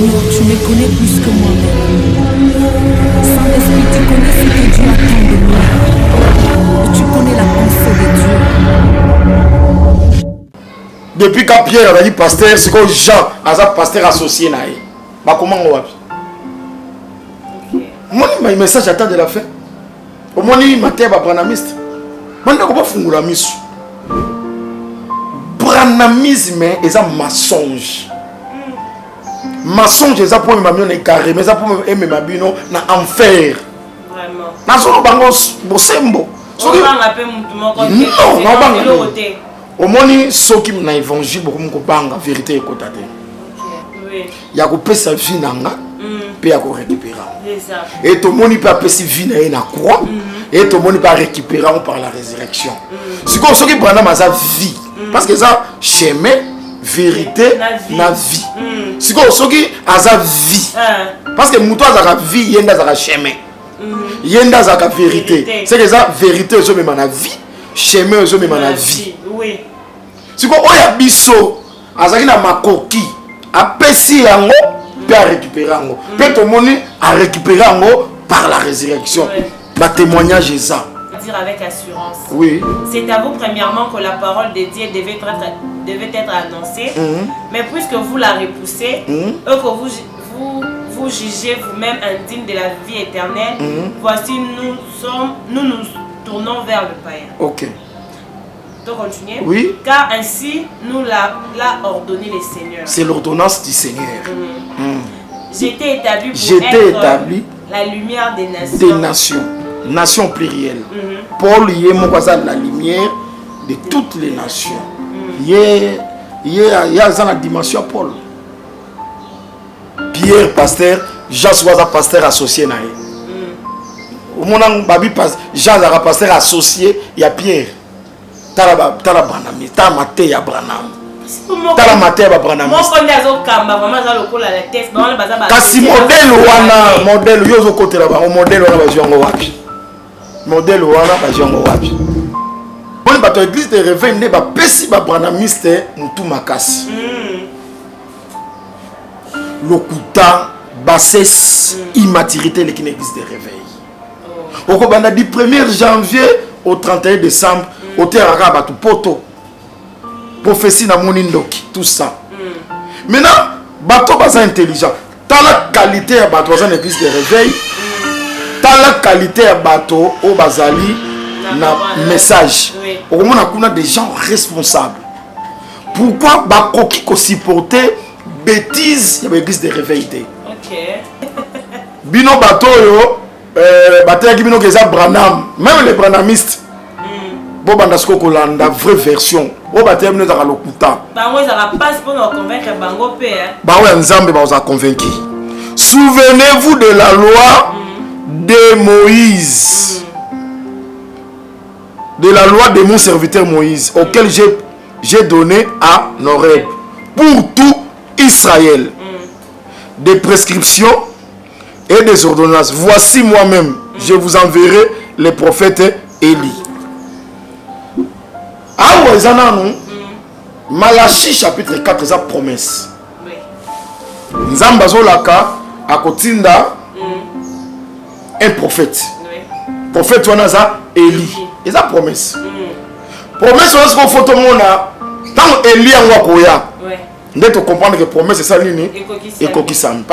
Seigneur, tu me connais plus que moi-même. Saint-Esprit, tu connais ce que Dieu attend de moi. Et tu connais la pensée de Dieu. Depuis que Pierre a dit pasteur, c'est que Jean a un pasteur associé. Comment on va? Moi, le message attend de la fin. Au moins, il m'a dit branamiste. Moi, je ne sais pas si la mise. Branamisme est un mensonge. Mensonge est un pour me carré, mais ça pour me m'abîmer dans enfer. Vraiment. Na solo bango bosembo. Non, au moni soki na évangile beaucoup ko banga vérité ekotate. Oui. Ya ko pesa vie nanga. Pe ya ko récupérer. C'est ça. Et tout moni pa pesa vie na na croix et tout moni pa récupérer par la résurrection. Si ko soki brana ma vie parce que ça chemin vérité na vie. Si ko soki aza vie parce que muto azaka vie yenda azaka chemin. Yenda zaka vérité. C'est que ça vérité zo même na vie, chemin zo même na vie. Oui. Si ko oya biso azaki na makoki, apesi yango pe a récupérer yango. Pe to moni a récupérer yango par la résurrection. Ma témoignage est ça. Dire avec assurance. Oui. C'est à vous premièrement que la parole de Dieu devait être annoncée. Mais puisque vous la repoussez, que vous jugez vous-même indigne de la vie éternelle, voici nous nous tournons vers le païen. Ok. Tu continues? Oui. Car ainsi nous l'a ordonné le Seigneur. C'est l'ordonnance du Seigneur. J'étais établi pour être la lumière des nations. Des nations. Nation plurielle. Paul y est la lumière de toutes les nations. Il y a dans la dimension Paul. Pierre, pasteur, Jean soit un pasteur associé. Au moment où Jean est un pasteur associé, il y a Pierre. Tala Branham, tala Maté à Branham. Tala Maté à Branham. Kasi modèle wana, modèle yozo côté là-bas, modèle wana bajongo wapi. Modèle wana bajongo wapi. Bon bato église de réveil ne ba pesi ba branamiste mutu makasi. Lokuta bassesse immaturité l'église de réveil. Au kobanda du 1er janvier au 31 décembre au terrain batu poto. Prophétie na monindoki tout ça. Maintenant bato baza intelligent. Dans la qualité ya bato baza l'église de réveil. Dans la qualité ya bato au bazali na message. Au moment on a des gens responsables. Pourquoi bakoki ko supporter bêtise, il y a l'église de réveil. Ok. Bino bato yo, bato ya bino keza Branham, même les branhamistes. Bon bandasko kolanda vraie version. Bon bato ya bino za lokuta. Bango za pas pour nous convaincre bango pe. Ba ouais nzambe ba za convaincu. Souvenez-vous de la loi de Moïse. De la loi de mon serviteur Moïse auquel j'ai donné à Noreb pour tout Israël, des prescriptions et des ordonnances. Voici moi-même, je vous enverrai les prophètes Élie. Ah ouais, Malachie chapitre 4, c'est la promesse. Nzamba zolaka akotinda un prophète. Prophète wanaza Élie. C'est la promesse. Promesse on se photo mona tant Élie en wakoya. Vous devez comprendre que la promesse c'est ça l'ini et kokisam.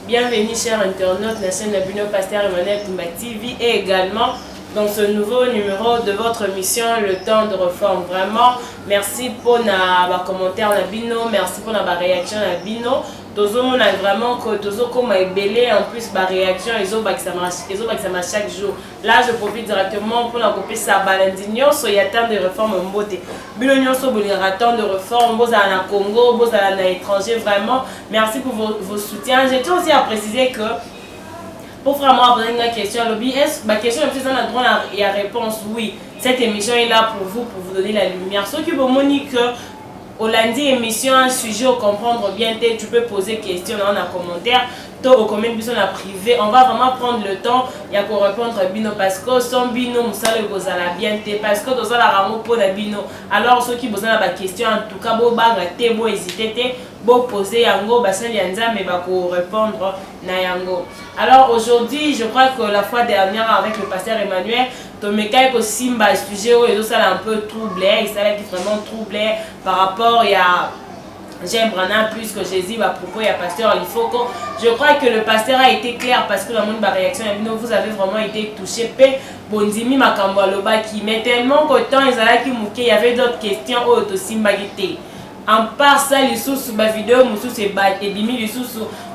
Bienvenue chers internautes, la chaîne Labino Pasteur Emmanuel Tumba TV et également dans ce nouveau numéro de votre émission Le Temps de Réforme. Vraiment, merci pour nos commentaires na bino, merci pour nos réactions na bino. Tozo on a vraiment que tozo comme belé en plus ma réaction ils ont que ça marche chaque jour. Là je profite directement pour la copier ça balandignon so y a temps de réforme mbote. Bino nyonso bolira temps de réforme boza na Congo, boza na étranger vraiment. Merci pour vos soutiens. J'ai aussi à préciser que pour vraiment poser une question, ma question est plus en droit et à réponse oui. Cette émission est là pour vous donner la lumière. Ce qui vous montre que au lundi émission un sujet au comprendre bien, tu peux poser question dans un commentaire. Au comment besoin la privé, on va vraiment prendre le temps il y a pour répondre à bino parce que son bino musala gozala bien te parce que dans la ramo pour la bino alors ceux qui besoin la question en tout cas bo banga te bo hésiter te bo poser yango basali yanza mais ba ko répondre na yango. Alors aujourd'hui je crois que la fois dernière avec le pasteur Emmanuel Tomekai ko simba sujet où ils ont ça un peu troublé, ça qui vraiment troublé par rapport à J'aime Branham plus que Jésus à propos il y a pasteur il faut que je crois que le pasteur a été clair parce que la monde réaction vous avez vraiment été touché pe bondimi makambo aloba qui mais tellement que temps ils allaient qui mouké il y avait d'autres questions au to simbagité en part ça les sous ba vidéo musu c'est ba et dimi les sous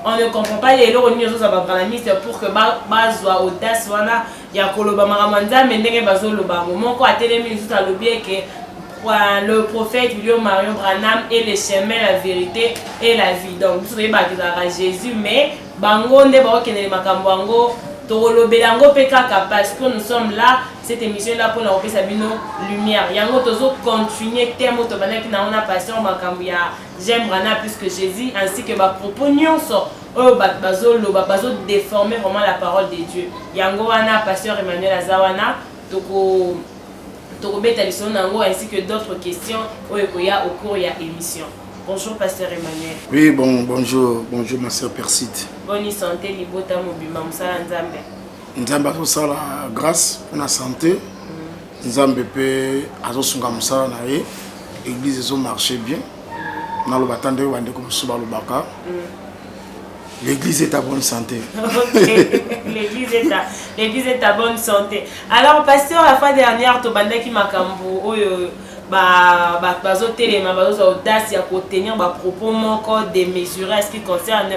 on ne comprend pas les lots ni ça va Branham c'est pour que bazwa audace wana ya koloba maramanda mais ndenge bazoloba moment ko atelemi les sous à l'objet que le prophète William Marion Branham est le chemin, la vérité et la vie. Donc, vous savez, Jésus, mais bango ne ba okene makambo tolo belango pekaka parce que nous sommes là cette émission là pour la repérer Sabino lumière. Yango tozo continuer thème to bana ki na on a passion makambo ya j'aime Branham plus que Jésus ainsi que ba propos nyonso o bazo déformer vraiment la parole de Dieu. Yango wana pasteur Emmanuel Azawana toko ainsi que d'autres questions au cours de l'émission. Bonjour Pasteur Emmanuel. Oui, bonjour ma sœur Perside. Bonne santé, libota mobima musala nzambe. Nzambe azosala grâce pour la santé. Nzambe pe azosunga musala na ye. Église ezo marché bien. Na lo batande wande ko musuba lo baka. L'église est à bonne santé. Okay. L'église est à bonne santé. Alors, pasteur, la fois dernière, tu as dit que bazo téléma, bazo audace à tenir des propos manquants démesurés ce qui concerne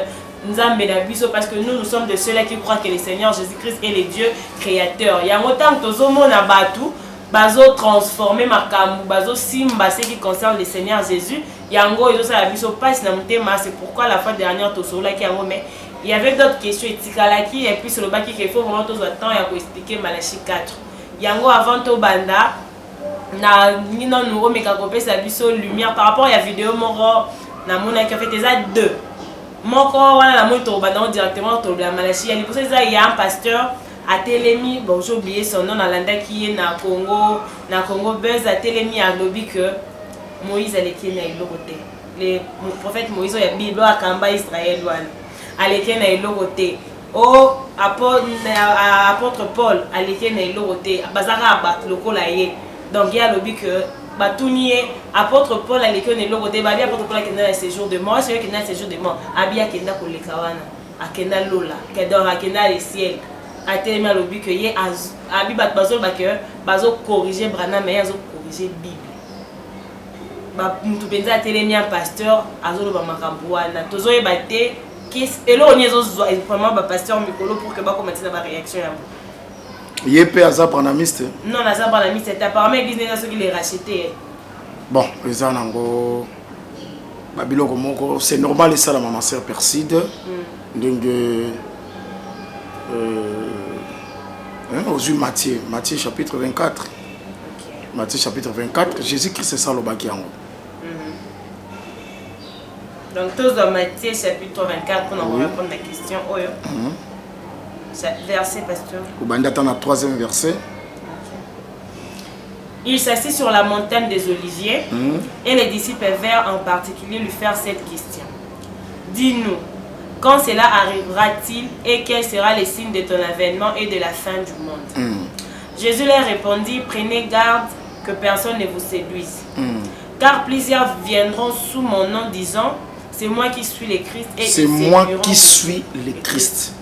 Nzambe na biso parce que nous sommes de ceux-là qui croient que le Seigneur Jésus-Christ est le Dieu créateur. Il y a autant que tozomona batu bazo transformer makambu bazo simba ce qui concerne le Seigneur Jésus. Yango ezo sa biso passe na mutema, c'est pourquoi la fois dernière tosola ki yango mais il y avait d'autres questions etikalaki et puis sur le baki qu'il faut vraiment tous temps ya ko expliquer Malachie 4. Yango avant to banda na nino nous remeka ko pesa biso lumière par rapport à la vidéo moko na mona qui a fait déjà deux. Moko wana na moto banda directement to la Malachie ya pour ça il y a un pasteur à Télémi, bon j'ai oublié son nom, Nalanda qui est na Congo Buzz à Télémi a lobby que Moïse allait qui na ilokote. Le prophète Moïse a Bible à Kamba Israël wan. Allait qui na ilokote. O apôtre Paul allait qui na ilokote. Bazara bat lokola ye. Donc il y a lobby que batunier apôtre Paul allait qui na ilokote. Ba bi apôtre Paul qui na séjour de mort, c'est qui na séjour de mort. Abia kenda ko lekawana. Akenda lola, kedor akenda le ciel. A tellement à l'objet que y a abi bazo bazo corriger Branham mais bazo corriger Bible. Ba mutu penza tellement un pasteur azolo ba makambo wana tozo ebate et là on y zo vraiment ba pasteur mikolo pour que ba commencer la réaction ya. Yepé aza branamiste. Non, aza branamiste c'est apparemment église na ceux qui les racheté. Bon, les anango babiloko moko c'est normal ça la maman sœur Perside. Donc aux yeux Matthieu chapitre 24. Okay. Matthieu chapitre 24, Jésus-Christ c'est ça le bakiango. Donc tous dans Matthieu chapitre 24 pour nous répondre à la question. Verset pasteur. Au bandata na 3e verset. Il s'assit sur la montagne des Oliviers et les disciples vinrent en particulier lui faire cette question. Dis-nous, quand cela arrivera-t-il et quel sera le signe de ton avènement et de la fin du monde? Jésus leur répondit, prenez garde que personne ne vous séduise. Car plusieurs viendront sous mon nom disant, c'est moi qui suis le Christ. C'est moi qui suis le Christ.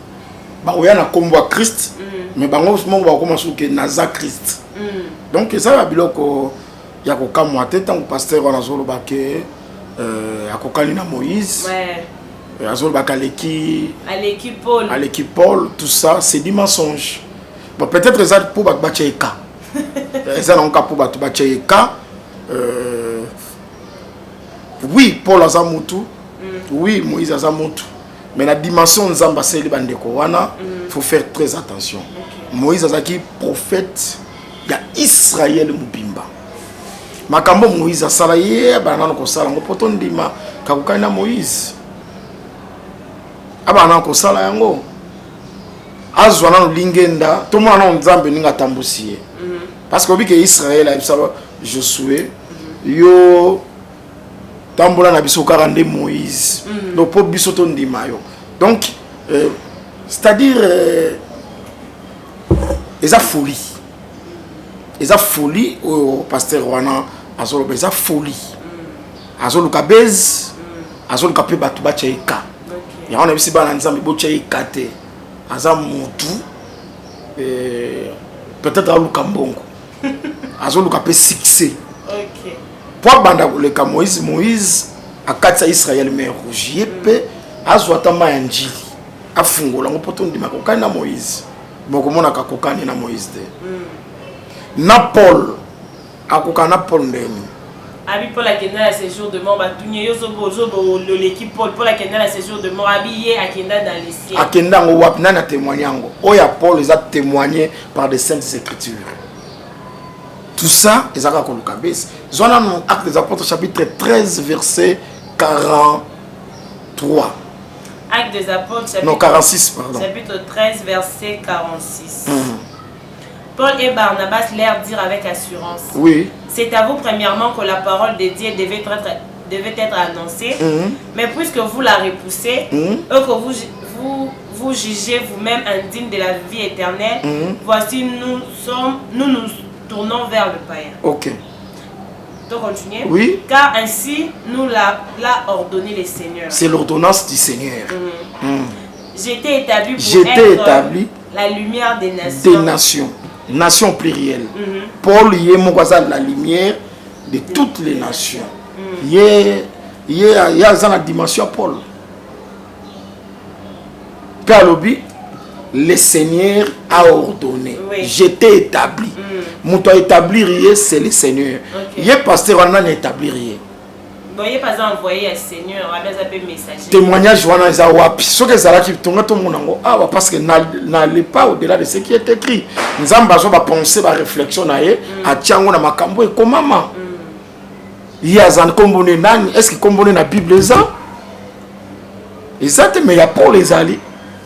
Bah, on a comme Christ, mais bah, on va commencer que Naza Christ. Donc ça va bien il y a qu'au moi tant que pasteur on a zolo baké à Kokalina Moïse. Ouais. Azol Bakaleki, à l'équipe Paul. À l'équipe Paul, tout ça, c'est du mensonge. Bon, peut-être ça pour Batcheka. Ça non cas pour Batcheka. Oui, Paul Azamutu. Oui, Moïse Azamutu. Mais la dimension Nzamba c'est le bandeko wana, faut faire très attention. Moïse Azaki prophète, il y a Israël Mubimba. makambo Moïse asala ye banana ko sala ngo poto ndima kakukani na Moïse abana ko sala yango azwa na lingenda to mwana nzambe ninga tambusiye parce que obike Israël a bisaba Josué yo tambola na biso karande Moïse donc po biso to ndima yo donc c'est-à-dire eza folie au pasteur wana azolo eza folie azolo kabez azolo kapé batu ba tchaika ya on a bisi bana nzambe bo tchaika te aza mutu peut-être aluka mbongo azolo kapé succès OK pour banda koleka Moïse akatsa Israël mer rouge yepe azwa tama ya njili afungola ngo poto ndima kokani na Moïse moko mona kakokani na Moïse de na Paul akokana Paul ndeni abi Paul akenda la séjour de mort batunye yo zobo l'équipe Paul la akenda la séjour de mort habillé akenda dans les cieux akenda ngo wap na témoigner ngo oya Paul les a témoigné par des saintes écritures tout ça ezaka koluka bes zona no acte des apôtres chapitre 13 verset 43 Acte des apôtres chapitre non 46 pardon chapitre 13 verset 46 Paul et Barnabas leur dirent avec assurance. Oui. C'est à vous premièrement que la parole de Dieu devait être annoncée. Mais puisque vous la repoussez, et que vous jugez vous-même indigne de la vie éternelle, voici nous tournons vers le païen. Ok. Donc continuez. Oui. Car ainsi nous l'a ordonné le Seigneur. C'est l'ordonnance du Seigneur. J'étais établi pour être la lumière des nations. Des nations. Nation plurielle. Paul y est la lumière de toutes les nations. Il y a la dimension Paul. Kalobi, le Seigneur a ordonné. Oui. J'étais établi. Mon établir c'est le Seigneur. Il y a pasteur on a établir. Vous n'avez pas envoyé à Seigneur, on a appelé messager. Témoignage wana za wapi. Ce que ça là qui tonga to monango ah parce que n'allez pas au-delà de ce qui est écrit. Nzamba zo ba penser ba réflexion na ye a tiango na makambo e komama. Il y a zan kombone nani est-ce que kombone na Bible ça? Exactement mais il y a pour les alliés.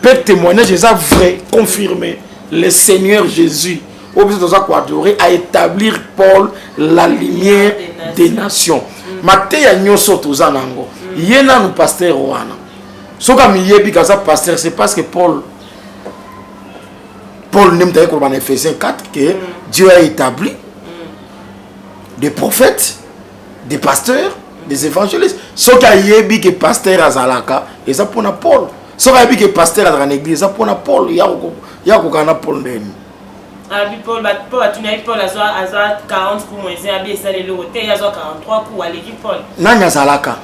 Peut témoignage ça vrai confirmé le Seigneur Jésus au besoin de quoi adorer à établir Paul la lumière des nations. Mateya nyoso tozanango yena nous pasteur wana soka miyebi kaza pasteur c'est parce que Paul n'aime pas qu'on en Ephésiens 4 que Dieu a établi des prophètes, des pasteurs, des évangélistes. Soka yebi que pasteur azalaka et ça pour Paul. Soka yebi que pasteur dans l'église ça pour Paul ya ko kana Paul ndeni. Abi Paul a tuné Paul a 40 coups moins abi et ça le loté il y a 43 coups à l'équipe Paul. Nanya zalaka.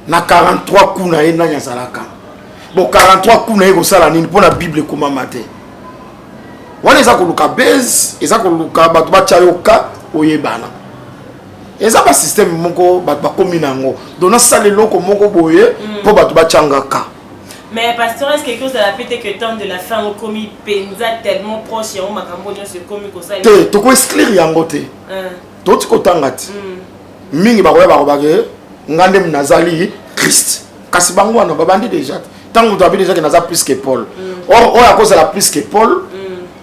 Na 43 coups na nanya zalaka. Bon 43 coups na ko sala nini pour la Bible comment mater. Wana eza ko luka base, eza ko luka batu ba chayoka oyebana. Eza ba système moko ba komi nango. Dona sala loko moko boye pour batu ba changaka. Mais pasteur, est-ce quelque chose à la pété que temps de la fin au commis penza tellement proche et on m'a cambodia ce commis comme ça. Te to ko exclure yango te. To tiko tangati. Mingi ba ko ke ngande mnazali Christ. Kasi bango wana babandi déjà. Tant que tu as déjà que naza plus que Paul. Or à cause de la plus que Paul,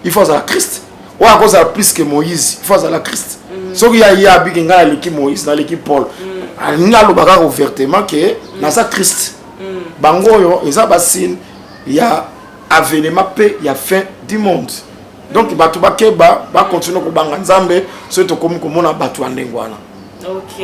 il faut à Christ. Or à cause de la plus que Moïse, il faut à la Christ. So qu'il y a big ngala l'équipe Moïse dans l'équipe Paul. Ngalo baka ouvertement que naza Christ. Bango yo eza basine ya avènement pe ya fin du monde. Donc batu bakeba ba continuer ko banga nzambe so to komi ko mona batu andengwana. OK.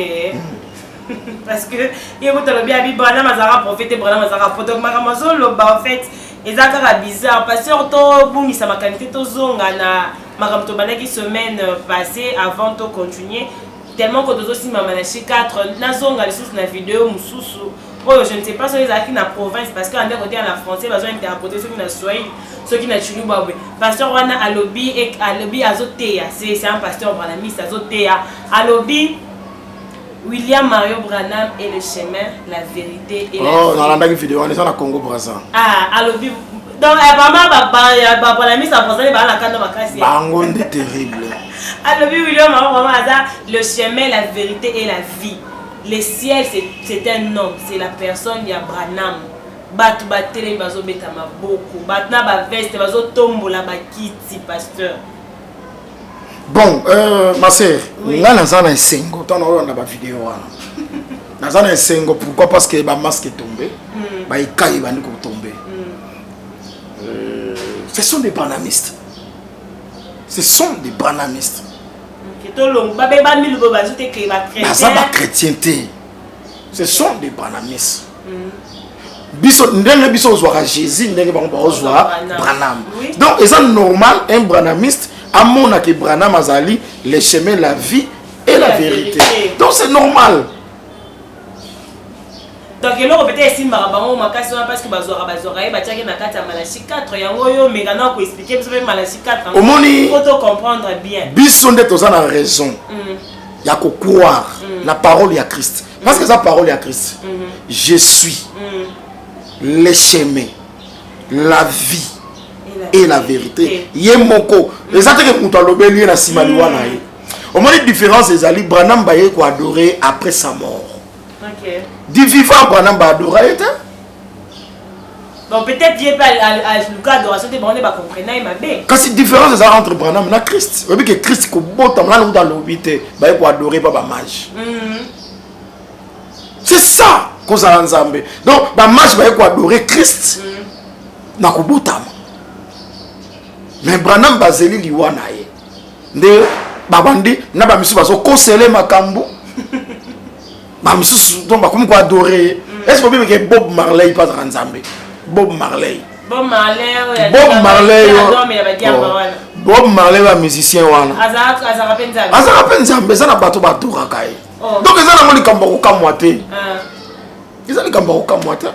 Parce que il y a le bien Bibana mazara prophète Bibana mazara potok makamazo lo ba en fait ezaka bizarre parce que to bungi sa makanité to zonga na makamto banaki semaine passée avant de continuer tellement que deux aussi mamanachi 4 na zonga les sous na vidéo mususu. Oh, je ne sais pas si ils sont dans la province parce qu'en côté en français, ils ont interprété ceux qui n'ont Swahili, ceux qui n'ont Chulubabwe. Pasteur Wana à lobby et à lobby Azotea, c'est un pasteur Branham, Azotea. À lobby, William Mario Branham est le chemin, la vérité et la vie. Oh, dans la vidéo, on est dans la Congo Brazza. Ah, à lobby. Donc, vraiment, Branham, ça pense que la canne de ma casse. Bango, c'est terrible. Alors, William, le chemin, la vérité et la vie. Le ciel, c'est un homme, c'est la personne, il y a Branham. Batu batele bazo betama beaucoup. Batna ba veste bazo tombola ba kiti pasteur. Bon, ma sœur, là dans un sengo, tant on a ba vidéo là. Dans un sengo, pourquoi? Parce que ba masque est tombé, ba ikai ba ndiko tombé. Ce sont des branhamistes. Ce sont des branhamistes. Chrétienté. Ce sont des branhamistes. Biso ndenge biso ozwaka Jésus ndenge bango ozwa Branham. Donc c'est normal un branhamiste amona que Branham azali le chemin, la vie et la vérité. Donc c'est normal. Donc il peut-être si marabango makasi parce que bazora et batiaki na kati ya Malachie 4 yango yo mekana ko expliquer biso Malachie 4 faut comprendre bien. Biso nde tozana raison. Ya ko croire la parole ya Christ. Parce que sa parole ya Christ. Je suis le chemin, la vie et la vérité. Yemoko. Exactement que mutalobé lié na simaliwa na ye. Au moins la différence c'est ali Branham baye ko adorer après sa mort. OK. Du vivant Branham ba adorer était. Bon peut-être Dieu pas à Lucas adoration de Branham ba comprendre ma bé. Quand c'est différence c'est entre Branham et Christ. Vous voyez que Christ ko botam là dans l'obité, baye ko adorer pas ba mage. C'est ça. Donc, bah, je vais adorer Christ. Mais Branham Bazeli Liwanaye. De Babandi, n'a pas mis sur conseiller Makambo. Comme quoi adorer. Est-ce que Bob Marley pas Ranzambe? Bob Marley. Bob Marley, Bob Marley, un musicien. Azara Penzambe, ça n'a pas tout battu. Donc, ils ont un cambo kamoate. Ils ont un cambo kamoate.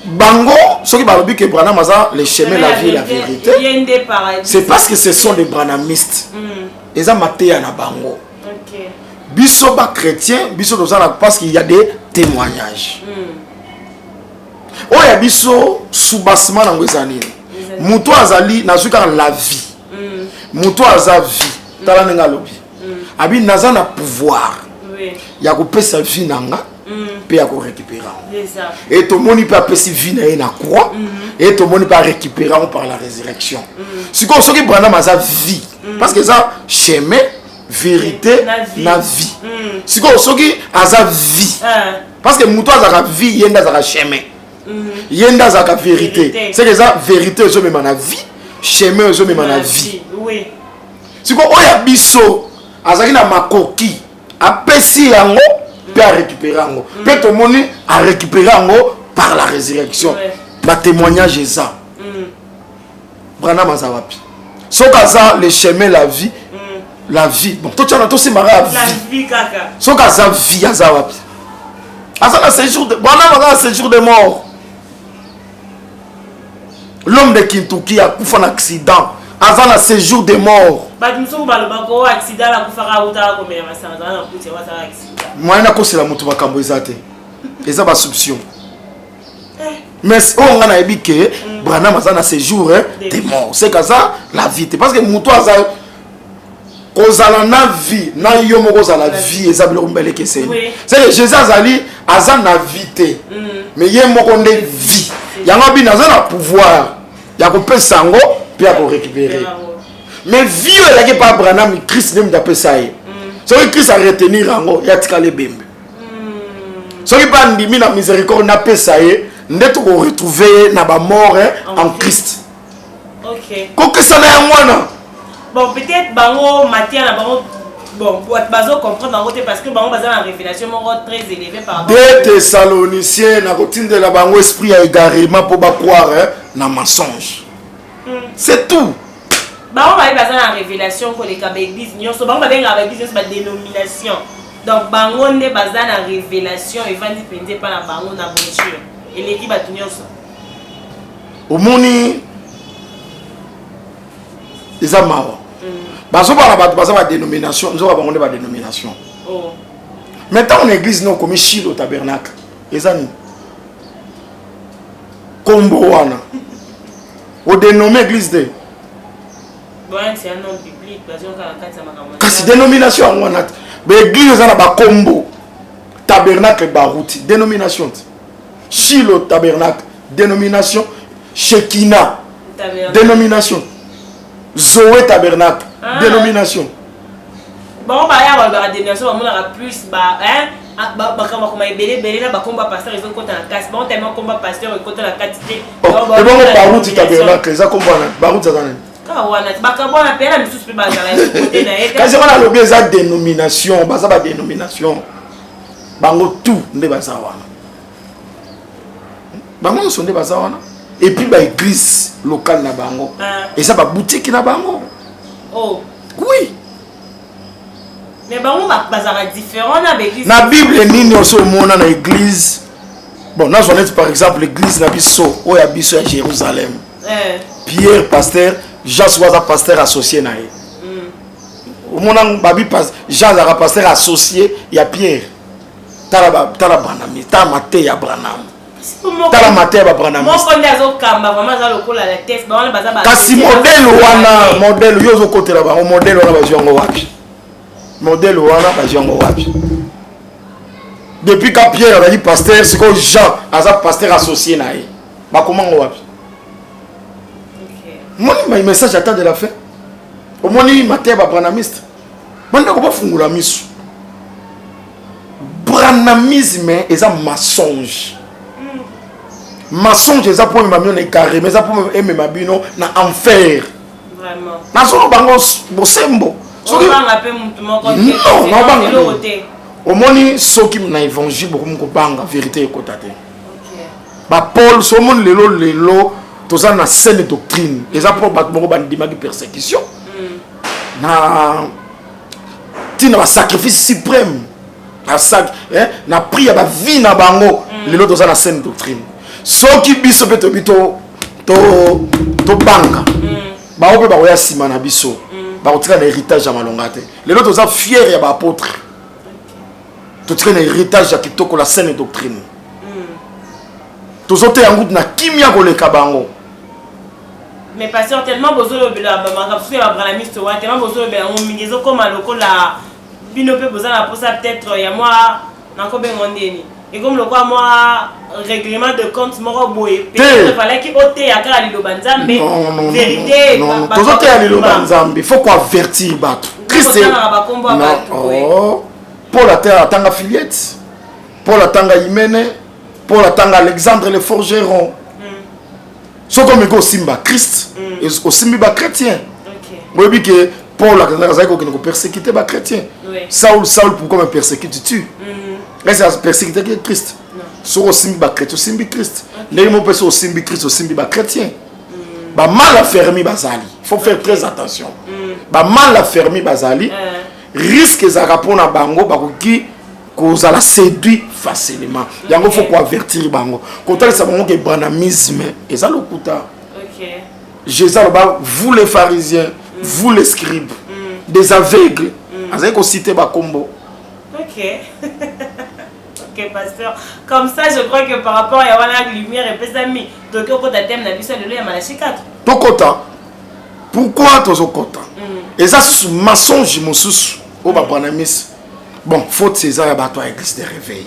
Bango, ceux qui parlent que Branham a le chemin, la vie et la vérité. C'est parce que ce sont des branhamistes. Ils ont maté à Bango. Biso ba chrétien, biso parce qu'il y a des témoignages. Oh, il y a biso sous-bassement dans les années. Mouto azali, n'a la vie. Mouto aza vie. Talanenga lobi. Abi naza na pouvoir. Ya ko pesa vie nanga. Pe ya ko récupérer. Et tout le monde peut appeler vie na croix. Et tout le monde peut récupérer par la résurrection. Si qu'on soit qui prend ma vie. Parce que ça chemin, vérité, na vie. Si qu'on soit qui a sa vie. Parce que mouto a sa vie, yenda sa chemin. Yenda sa vérité. C'est que ça vérité je même na vie, chemin je même na vie. Oui. Si qu'on oya biso azaki na makoki apesi yango pe a récupérer yango pe to moni a récupérer yango par la résurrection ba témoignage est ça Branham azawapi soka za le chemin la vie bon to tchana to c'est mara la vie kaka soka za vie azawapi azana séjour de Branham azana séjour de mort l'homme de Kentucky a kufa un accident avant le séjour de mort. Moi, je la moto bakambo ezate. Eza ba soupçon. Mais on a dit que Branham a un séjour de mort. C'est que ça la vie parce que moto a kozala na vie, na yo moko kozala vie eza biloko mbele ke c'est. C'est que Jésus azali aza na vie. Mais ye moko nde vie. Yango bi naza na pouvoir. Ya ko pesa sango puis à récupérer. Mais vie elle est pas Branham Christ n'aime d'appeler ça. Ce que Christ a retenir rango ya tikale bembe. Ce qui pas ndimi na miséricorde na pesa ye ndeto ko retrouver na ba mort en Christ. OK. Ko que ça na mwana. Bon peut-être bango matin na bango bon bazo comprendre en parce que bango baza na révélation très élevée par rapport des Thessaloniciens na kotinde la bango esprit a égarément pour ba croire na mensonge. C'est tout. Bah on va passer dans la révélation pour les église nyonso bango babenga ba église ba dénomination. Donc bango ne baza na révélation et vandi pende pas na bango na voiture. Et l'équipe ba nyonso. Omoni ezamawa. Bazo ba ba baza ba dénomination, nzo ba bango ba dénomination. Oh. Maintenant on église non comme Chilo tabernacle. Ezani. Kombo wana. O dénommé église de c'est un nom biblique parce que kasi dénomination yango wana te baéglise eza na bakombo tabernacle baruti dénomination te Shiloh tabernacle dénomination Shekina dénomination Zoé tabernacle dénomination bon bah ya ba dénomination ba mona plus ba hein ba comme ebele na ba combat pasteur ils ont côté na casse bon tellement combat pasteur côté na quantité et bon baruti tabernacle ça combat baruti ça kawana bakabona pela misusu pe bazala côté na eta kasi wana lobi eza dénomination baza ba dénomination bango tout nde baza wana bango so nde baza wana et puis ba église locale na bango et ça ba boutique na bango oh oui mais bango bazala différent na église na bible nini oso mona na église bon na zonete par exemple l'église na biso oya biso ya Jérusalem Pierre pasteur Jean soit pasteur associé na ye mona babi Jean zara pasteur associé ya Pierre tala Branham tala Matthieu ya Branham tala Matthieu ya Branham moko ndazo kamba vraiment za lokola la test ba wana baza ba kasi modèle yo zo côté là ba modèle wana ba jongo wapi modèle wana ba jongo wapi depuis que Pierre a dit pasteur c'est que Jean a pasteur associé na ye ba comment wapi moi ma message attend de la fin au moins Matthieu ba branamiste banda ko ba fungula misu branamisme eza mensonge mensonge eza pour mamio na carré mais eza pour aimer mabino na enfer vraiment na so bango bosembo so banga pe mutu moko non au moins soki na évangile beaucoup ko banga vérité ekota te ba Paul so mon lelo toza na saine doctrine eza pour bato moko bandima ki persécution na tina ba sacrifice suprême na prière ba vie na bango lelo toza na saine doctrine soki biso pe tobito to banga ba ope ba oya sima na biso ba otika na héritage ya malonga te lelo toza fier ya ba apôtre totika na héritage ya kitoko la saine doctrine tozote yango na kimia koleka bango mais pasteur tellement bozolo bela ba makapsu ya branamiste wa tellement bozolo bela ngomingezo koma lokola bino pe bozana pour ça peut-être ya moi nako bengondeni et comme le quoi moi règlement de compte moko boye peut-être fallait qui oté ya kala liloba nzambe vérité non tozote ya liloba nzambe faut quoi avertir bato Christ non Paul atanga Filiette Paul atanga Hymene Paul atanga Alexandre le forgeron so comme go simba Christ et au simbi ba chrétien moi bi que Paul a ko persécuter ba chrétien Saul pourquoi me persécute-tu mais c'est persécuter Christ so au simbi ba chrétien simbi Christ les mots peut au simbi Christ au simbi ba chrétien ba mal affermi bazali faut faire très attention ba mal affermi bazali risque za rapona bango ba ki cause la séduit facilement yango faut quoi avertir bango quand on sait bango que branamisme et ça lokuta Jésus ba vous les pharisiens vous les scribes des aveugles azai ko citer ba combo OK pasteur comme ça je crois que par rapport à wana lumière et pesami donc au côté thème na biso de ya Malachie 4 to kota pourquoi tozo kota et ça mensonge mosusu o ba branamisme bon, faute César à bateau à l'église de réveil.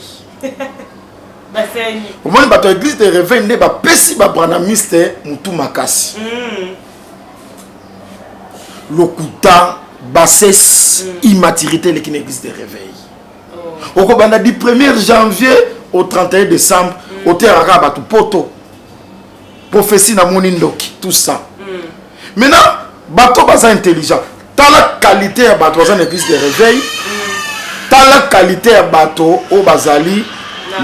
Au moins, bateau à l'église de réveil n'est pas pessi ba branamiste mutu makasi. Lokuta, bassesse, immaturité l'église de réveil. Au Kobanda du 1er janvier au 31 décembre, au terrain bateau poto. Prophétie na monindoki, tout ça. Maintenant, bateau basa intelligent. Dans la qualité à bateau à l'église de réveil. La qualité à bateau au bazali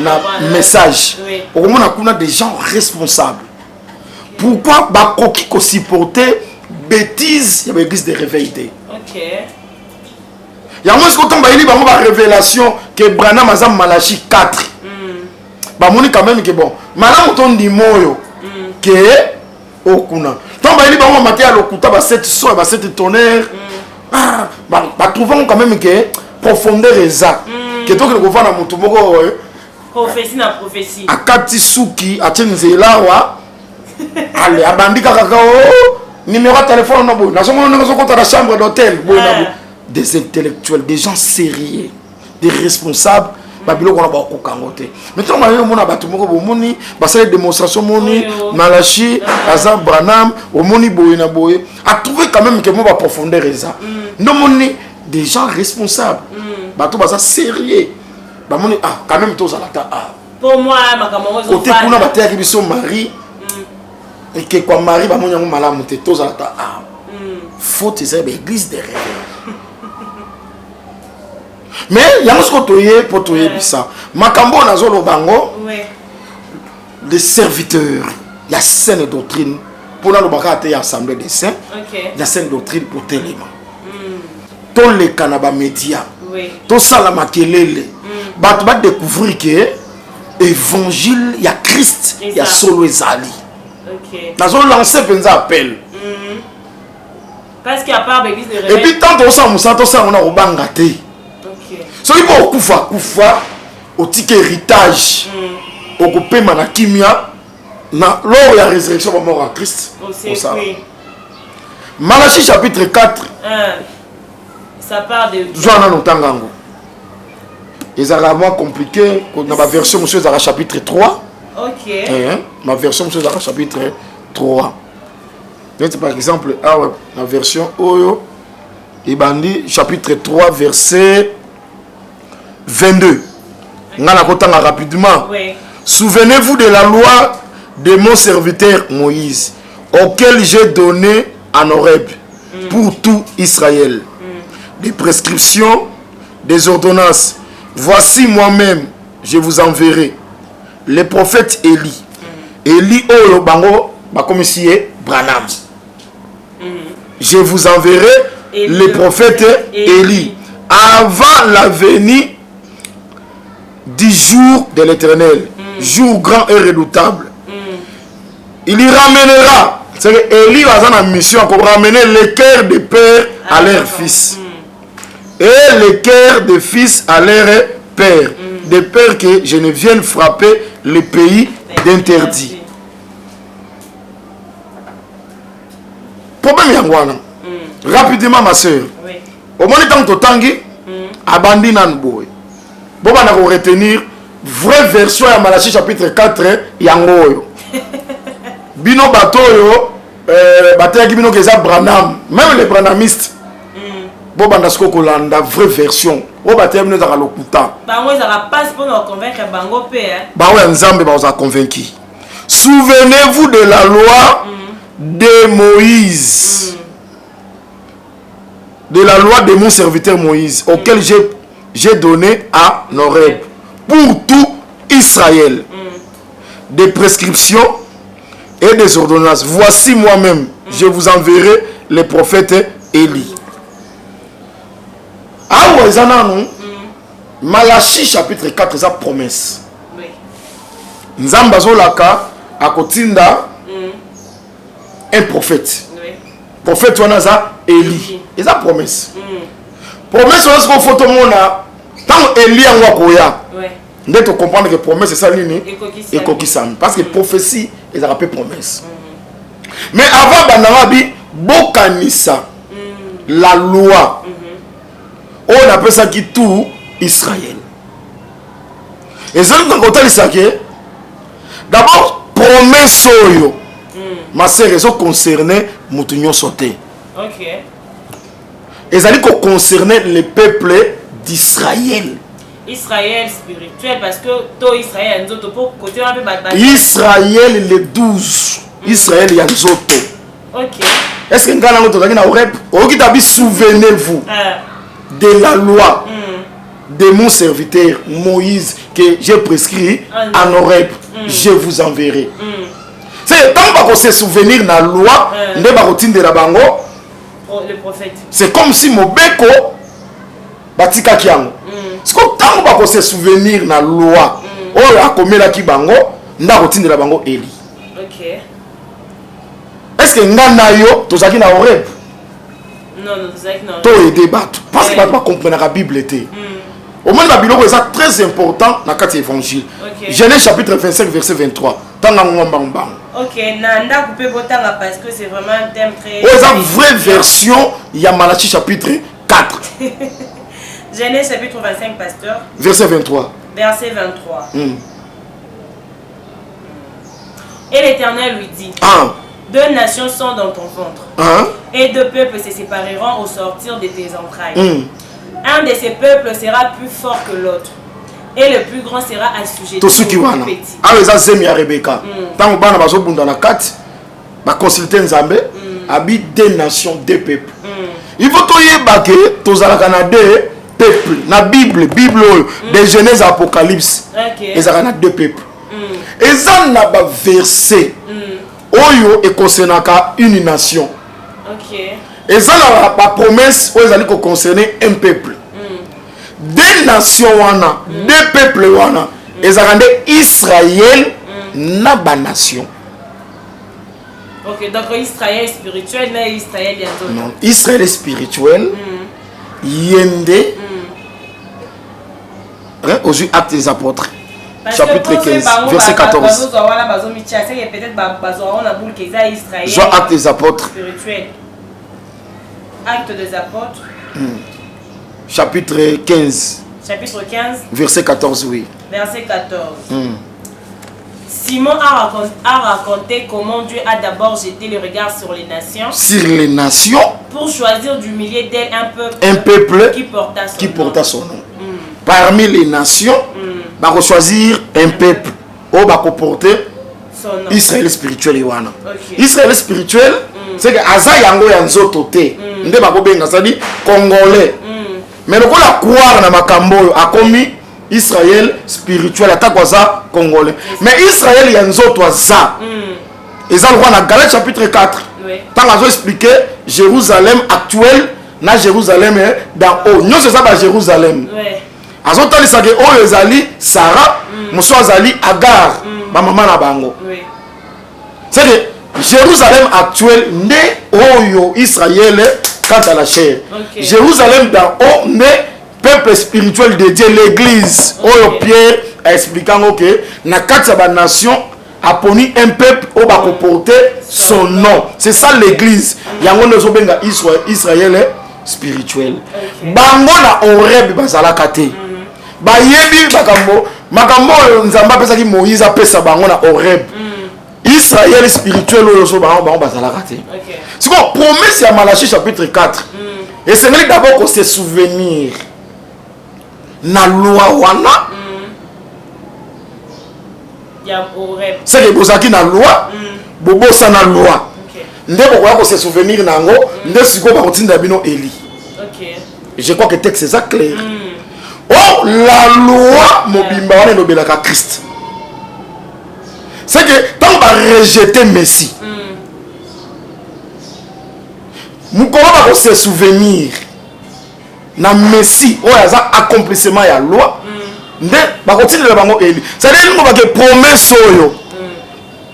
na message au moins on a des gens responsables pourquoi bakoki ko supporter bêtises ya l'église de réveil ya moi ce qu'on tombe ili ba révélation que Branham azam Malachie 4 ba moni quand même que bon malamu ton di moyo que okuna tombe ili ba maté à lokuta ba 7 so ba 7 tonnerre ba trouvons quand même que profondeur eza que toi que le na mutu moko prophétie na prophétie akati suki atenze lawa ale abandika kaka numéro de téléphone na boy na somo na sokota la chambre d'hôtel boy na des intellectuels, des gens sérieux, des responsables babilo kona ba kokangote. Maintenant ma mona batu moko bo moni ba sa démonstration moni Malachi Azam Branham au moni boy na boy a trouvé quand même que mo ba profondeur ça. Non moni des gens responsables. Batu ba ça sérieux. Ba moni quand même tous à la ta pour moi makamoro côté kuna ba te biso mari et que quoi mari ba moni malamu te tous à la ta faut c'est l'église des rêves. Mais il y a ce que pour toyer ça. Makambo na zolo bango. Les serviteurs, il y a saine doctrine pour la bakate assemblée des saints. Il y a saine doctrine pour téléma. Tous les canaba médias. Tout ça la makelele. Ba découvrir que évangile, il y a Christ, il y a solo ezali. Na zolo lancer penza appel. Parce qu'il y a pas l'église de réveil. Et puis tant on ça on a obangate. So il faut kufa au ticket héritage au coupé na kimia na lors la résurrection de mort à Christ. Malachi chapitre 4 ça part de Joana Notangango. Et ça vraiment compliqué dans ma version monsieur Zara chapitre 3. OK. Ma version monsieur Zara chapitre 3. Par exemple la version Oyo et bandi chapitre 3 verset 22. Rapidement. Souvenez-vous de la loi de mon serviteur Moïse, auquel j'ai donné en Horeb pour tout Israël. Des prescriptions, des ordonnances. Voici moi-même, je vous enverrai. Les prophètes Élie. Élie Oyo Bango, Bakomisie Branham. Je vous enverrai les prophètes Élie. Avant la venue du jour de l'Éternel, jour grand et redoutable, il y ramènera, c'est que Élie va dans la mission pour ramener les cœurs des pères à leurs fils et les cœurs des fils à leurs pères, des pères que je ne vienne frapper le pays d'interdit. Problème yangwana. Rapidement ma soeur. Au moment où tu tangi, abandonne nan boy. Bon on va retenir vraie version à Malachi chapitre 4 yangoyo. Bino batoyo bateya ki bino keza Branham, même les branhamistes. Bon banda sko kolanda vraie version. O bateya bino za lokuta. Bango za passe pour nous convaincre bango pe hein. Ba ouais nzambe ba za convaincu. Souvenez-vous de la loi de Moïse. De la loi de mon serviteur Moïse, auquel j'ai donné à Horeb pour tout Israël. Des prescriptions et des ordonnances. Voici moi-même, je vous enverrai les prophètes Élie. Ah ouais, Malachi chapitre 4, c'est la promesse. Nzamba zolaka akotinda un prophète. Prophète wanaza Élie. Et ça promesse. Promesse on se photo mona tant Élie en wakoya. Ndé to comprendre que promesse c'est ça nini et kokisam parce que prophétie ils appellent promesse. Mais avant banarabi bokanisa la loi. On appelle ça qui tout Israël. Et ça nous côté ça que d'abord promesse yo. Ma sœur ils ont concerné mutunyo sauté. OK. Ils allaient concerner le peuple d'Israël. Israël spirituel parce que tout Israël nous pour côté un peu Israël les 12. Israël il y a Zoto. OK. Est-ce que ngana ngoto na Horeb? Souvenez-vous de la loi de mon serviteur Moïse que j'ai prescrit en Horeb. Je vous enverrai. C'est tant qu'on se souvenir de la loi, de la bango. Le prophète. C'est comme si Mobeko batika kiango. C'est comme tant qu'on se souvenir de la loi. Oh la komela ki bango, nda routine de la bango Eli. OK. Est-ce que ngana yo tozaki na Horeb? Non, tozaki na. To aider battu parce que pas comprendre la Bible était. Au moins la Bible est très important dans quatre évangiles. Genèse chapitre 25 verset 23. Tanga ngomba ngomba. Ok, Nanda coupé botanga parce que c'est vraiment un thème très... Oh, la vraie version, il y a Malachie chapitre 4. Genèse chapitre 25, pasteur. Verset 23. Verset 23. Et l'Éternel lui dit, deux nations sont dans ton ventre, et deux peuples se sépareront au sortir de tes entrailles. Un de ces peuples sera plus fort que l'autre, et le plus grand sera assujetti au plus petit. Ah, les azemi à Rebecca. Tant que bazo bunda na kat, ba consulter Nzambe, habite deux nations, deux peuples. Il faut que tu baké, tous à deux peuples. Na Bible, de Genèse à Apocalypse. Ils ont deux peuples. Et ça n'a pas versé. Oyo et concernaka une nation. Et ça n'a pas promesse où ils allaient concerner un peuple. Deux nations wana, deux peuples wana. Ils ont rendu Israël na ba nation. Ok, donc Israël spirituel, mais Israël y non, Israël spirituel. Yende. Aux Actes des Apôtres. Chapitre 15, verset 14. Jean, Actes des Apôtres. Actes des Apôtres. Chapitre 15. Chapitre 15. Verset 14, oui. Verset 14. Simon a raconté comment Dieu a d'abord jeté le regard sur les nations. Sur les nations. Pour choisir du milieu d'elles un peuple qui porta son nom. Parmi les nations, va choisir un peuple où va porter Israël spirituel. Israël spirituel, c'est que Aza yango yanzoto te. Nde ba kobenga c'est-à-dire congolais. Mais le la croire na makambo a commis Israël spirituel attaque ça congolais. Mais Israël yanzoto za. Et ça le roi dans Galates chapitre 4. Tant à expliquer Jérusalem actuel na Jérusalem dans haut. Nous c'est ça ba Jérusalem. Azotali sake oyo ezali Sarah, muso azali Agar, ba maman na bango. C'est que Jérusalem actuel né oyo Israël quant à la chair. Jérusalem dans haut né peuple spirituel de Dieu, l'église. Oyo Pierre a expliqué que na quatre ba nation a poni un peuple au ba porter son nom. C'est ça l'église. Yango nezo benga Israël spirituel. Bango na Horeb bazalaka te. Bayebi makambo Nzamba pesa ki Moïse apesa bango na Horeb. Israël spirituel oyo so bango bazalaka te. C'est quoi promesse ya Malachie chapitre 4. Et c'est d'abord qu'on se souvenir na loi wana. C'est que bozaki na loi, bobosa na loi. Nde bokoya ko se souvenir nango, nde siko ba kotinda bino Eli. Je crois que le texte est ça clair. Oh, la loi mobimba wana lobelaka Christ. C'est que tant on va rejeter Messie. Mukoma va se souvenir na Messie, oh ya accomplissement ya loi. Nde ba kotinda la bango Eli. Ça veut dire que promesse oyo.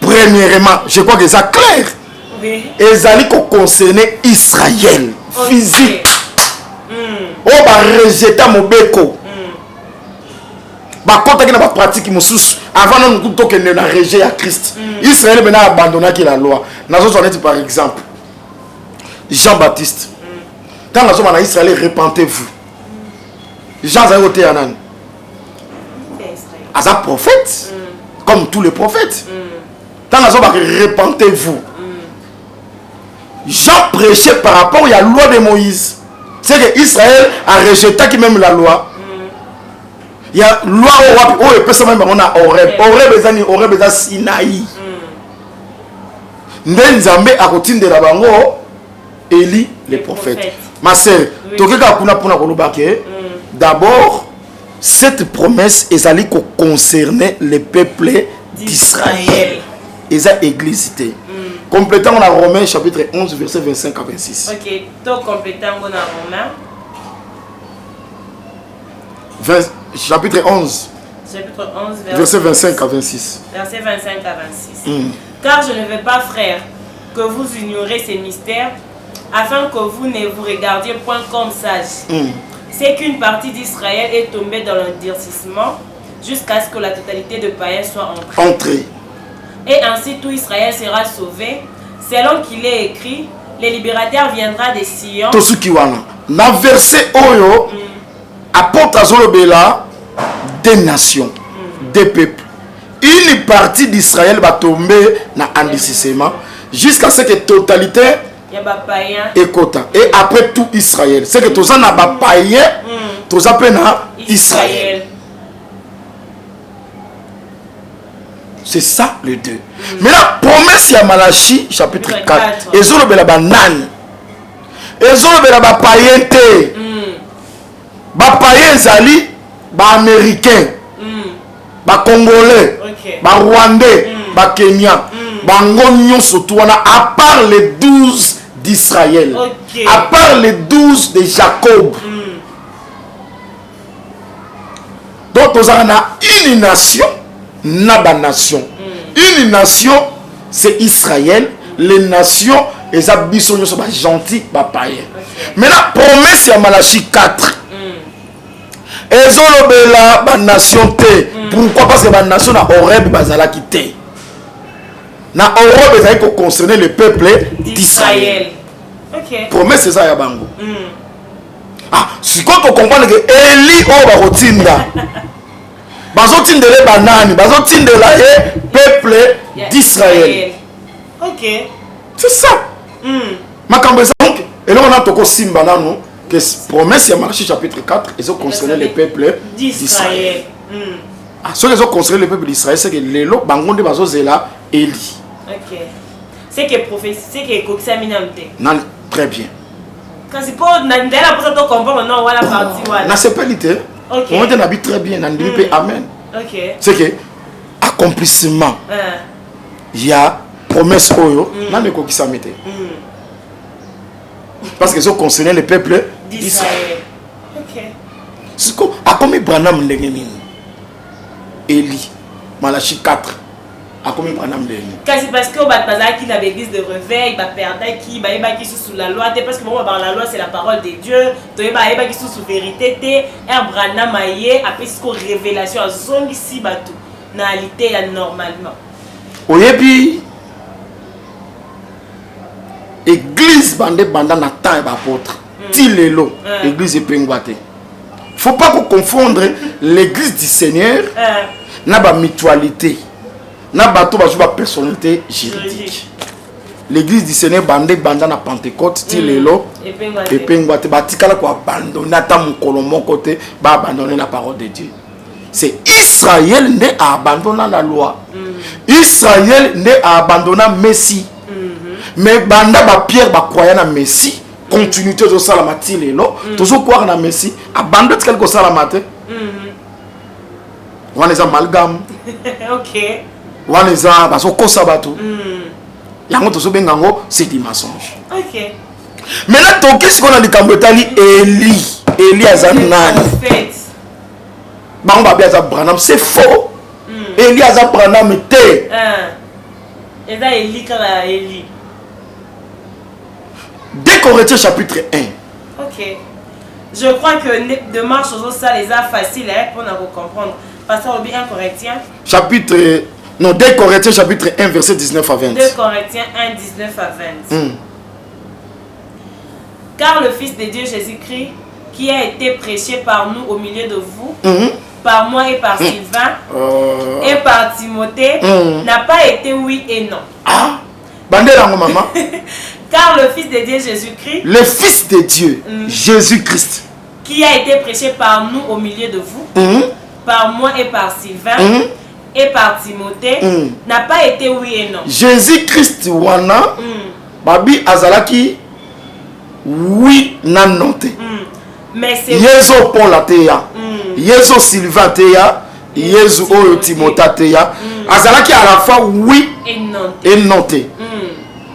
Premièrement, je crois que c'est clair. Et ça concerner Israël physique. Oh ba rejeter mobeko. Ba kota ki na ba pratique mususu avant non to que na rejeter à Christ. Israël maintenant abandonné la loi. Nazo honnête par exemple. Jean-Baptiste. Quand nazo na Israël repentez-vous. Jean Zayote Anan. Asa prophète comme tous les prophètes. Quand nazo ba repentez-vous. Jean prêchait par rapport à la loi de Moïse. C'est que Israël a rejeté qui même la loi. Il y a loi au et personne même on a Horeb. Horeb est Sinaï. Nzambe a continué de la bango Élie les prophètes. Ma sœur, d'abord cette promesse est allée concerner les peuples d'Israël. Et ça église. Complétant on a Romains chapitre 11 verset 25 à 26. Ok, donc complétant on a Romains. Chapitre 11. Chapitre 11 verset 25 à 26. Verset 25 à 26. Car je ne veux pas, frère, que vous ignorez ces mystères, afin que vous ne vous regardiez point comme sages. C'est qu'une partie d'Israël est tombée dans l'endurcissement jusqu'à ce que la totalité de païens soit entrée. et ainsi tout Israël sera sauvé. Selon qu'il est écrit, le libérateur viendra de Sion. Tout ce qui wana. Na verset Oyo, apôtre Azolobela, des nations, des peuples. Une partie d'Israël va tomber dans l'endicissement jusqu'à ce que totalité et quota. Et après tout Israël. C'est que tous en a pas païen, tous en a Israël. C'est ça le 2. Mais la promesse à Malachi, chapitre 4, et zo lobela banani. Et zo lobela ba païen te. Ba païen zali, ba américain. Ba congolais, ba rwandais, ba kenyan, ba ngonyo surtout à part les 12 d'Israël, à part les 12 de Jacob. Donc on a une nation, naba nation. Une nation, c'est Israël. Les nations, les habitants sont gentils, ba païens. Mais la promesse à Malachi 4. Ils ont la nation T. Pourquoi? Parce que la nation a Horeb bazala quitté. Na Horeb est pour concerner le peuple d'Israël. Ok. Promesse c'est ça ya bango. Ah, si quand on comprend que Eli o ba rotinda. Bazo tindele banani, bazo tindela le peuple d'Israël. Ok. C'est ça. Makambo donc et là on a toko simba nanu. Que promesse, il y a Malachi chapitre 4, ils ont concerné le peuple d'Israël. Ah, ceux qui ont concerné le peuple d'Israël, c'est que les lots, Bangonde Bazo Zela, Eli. Ok. C'est que prophétie, c'est que Koksa Minamte. Non, très bien. Quand c'est pas, Nandela pour ça, tu comprends, non, voilà, partie, voilà. Non, c'est pas l'idée. Ok. On habite très bien, Nandili, Amen. Ok. C'est que, accomplissement, il y a promesse, Oyo, non, mais Kokisa Mete. Parce qu'ils ont concerné le peuple d'Israël. Ok. C'est quoi? À combien Branham Lengenin? Eli, Malachi 4. À combien Branham Lengenin? C'est parce que qui dans l'église de réveil, perdre qui qui sous la loi, parce que bon, la loi c'est la parole de Dieu. Tu qui sous vérité, un Branham aïe, après ce révélation à zone ici batou, réalité normalement. Oyebi. Église bandé bandana na temps et apôtre. Tilelo, église épingwate. Faut pas confondre l'église du Seigneur na ba mutualité. Na ba to ba juba personnalité juridique. L'église du Seigneur bandé bandana Pentecôte, Tilelo, épingwate ba tikala ko abandonner ata mukolo mon côté, ba abandonner la parole de Dieu. C'est Israël né a abandonné la loi. Israël né a abandonné Messie. Mais banda ba Pierre ba croyant na Messie, continuité de salamati lelo, toujours croire na Messie, abandonne quelque salamate. On les amalgame. OK. On les a baso kosabatu. Yango to so bengango, c'est des mensonges. OK. Mais là to qu'est-ce qu'on a dit kambotali Eli azanani. Bango ba bia za Branham, c'est faux. Eli aza Branham té. Et là Eli kala Eli. 2 Corinthiens chapitre 1. Ok. Je crois que demain, ça les a facile pour nous comprendre. Parce qu'on 1 Corinthiens. Chapitre. Non, 2 Corinthiens chapitre 1, verset 19 à 20. 2 Corinthiens 1, 19 à 20. Car le Fils de Dieu Jésus-Christ, qui a été prêché par nous au milieu de vous, par moi et par Sylvain, et par Timothée, n'a pas été oui et non. Ah, bandera maman. Car le Fils de Dieu Jésus-Christ, le Fils de Dieu Jésus-Christ, qui a été prêché par nous au milieu de vous, par moi et par Sylvain, et par Timothée, n'a pas été oui et non. Jésus-Christ wana, babi azalaki oui nan noté. Mais c'est Yesu Paul ateya, Yesu Sylvain ateya, Yesu oyo Timothée ateya, azalaki à la fois oui et noté.